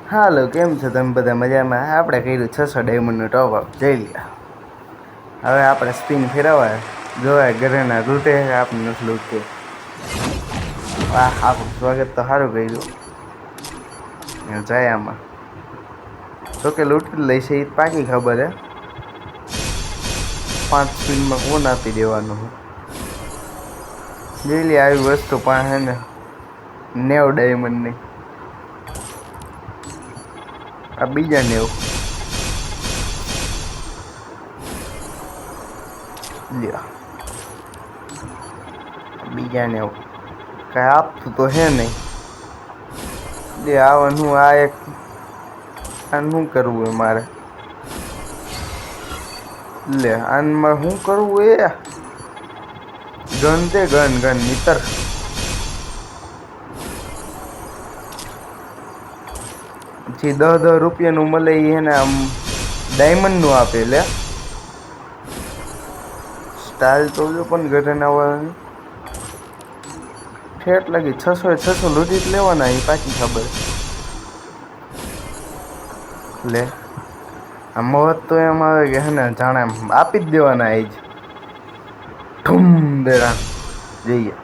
હાલો, કેમ છો તમે બધા મજામાં? આપણે કર્યું 600 ડાયમંડનું ટોપઅપ જઈ લ્યા. હવે આપણે સ્પિન ફેરવાય જોવાય ઘરેના લૂંટે આપણે નથી લૂંટતે. વાહ, આપણું સ્વાગત તો સારું કર્યું જાય આમાં. જોકે લૂંટી લઈશે એ પાકી ખબર હે. 5 સ્પિનમાં કોણ આપી દેવાનું હું જેલી આવી વસ્તુ પણ હે ને 90 ડાયમંડની. આ બીજા 90 લ્યો. બીજા 90 કઈ આપતું તો હે નઈ. લે આવવાનું આ એક આ શું કરવું હે મારે? લે આનમાં શું કરવું એ? ગન તે ગન મિત્ર. જે 10 રૂપિયાનું મળે એને આમ ડાયમંડનું આપે લે. સ્ટાઇલ તો જો પણ ઘરે આવવાની ઠેઠ લાગી 600 લૂંટી જ લેવાના એ પાકી ખબર. લે આ મહત તો એમ આવે કે હે ને જાણે આપી જ દેવાના એ જ. ઠુમ દેના જઈએ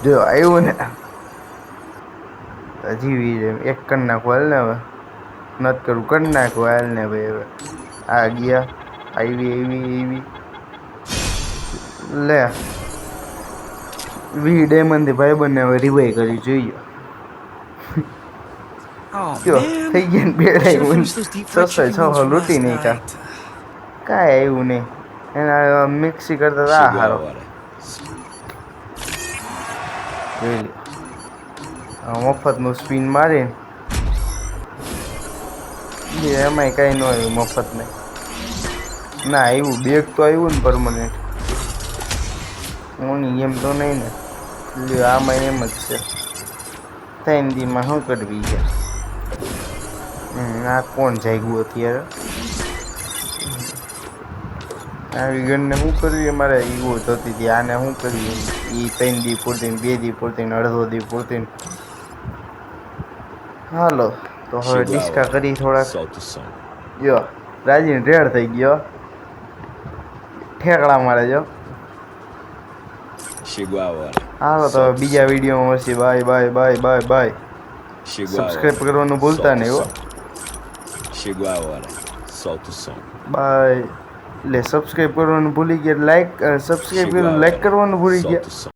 જો આવ્યું ને. હજી એક કર નાખું હાલ ને હવે નથી કરવું કરી નાખું હાલ ને ભાઈ હવે. આ ગયા આવી લે 20 ડાયમંડ થી ભાઈબંધને હવે રિવાઈ કરી જોઈએ. Oh કયો થઈ man, ગયા ને 2 I should have diamond used those deep fried 600 chicken wings from લૂંટી last નહીં કા night. કાંઈ આવ્યું નહીં. એના મિક્સી કરતા આ Chegou a હારો hora. જોઈ લે. મફતનું સ્પિન મારીને એમાંય કઈ ન આવ્યું મફત નહીં. ના આવ્યું બેગ તો આવ્યું ને પરમનન્ટ. ઓની એમ તો નહીં ને. લ્યો આમાં એમ જ છે. 3 દીમાં શું કરવી છે? આ કોણ જાગ્યું અત્યારે? આવી ગણને શું કરવી મારે ઈવો થતી હતી. આને શું કરવી? એ 3 દી પૂરતી 2 દી પૂરતી અડધો દી પૂરતી. હાલો તો હવે Chegou a ડિસ્કા hora. કરી થોડાક. Solta o som. જો રાજીને રેડ થઈ ગયો. ઠેકડા મારે જો. Chegou a hora. હાલો તો Solta o બીજા som. વિડીયોમાં મળશે. Bye. Chegou a subscribe hora. કરવાનું ભૂલતા Solta o નહીં હો. som. Chegou a hora. Solta o som. Bye. એટલે સબસ્ક્રાઈબ કરવાનું ભૂલી ગયા. સબસ્ક્રાઈબ Chegou a કર્યું લાઈક hora. કરવાનું ભૂલી ગયા. Solta o som.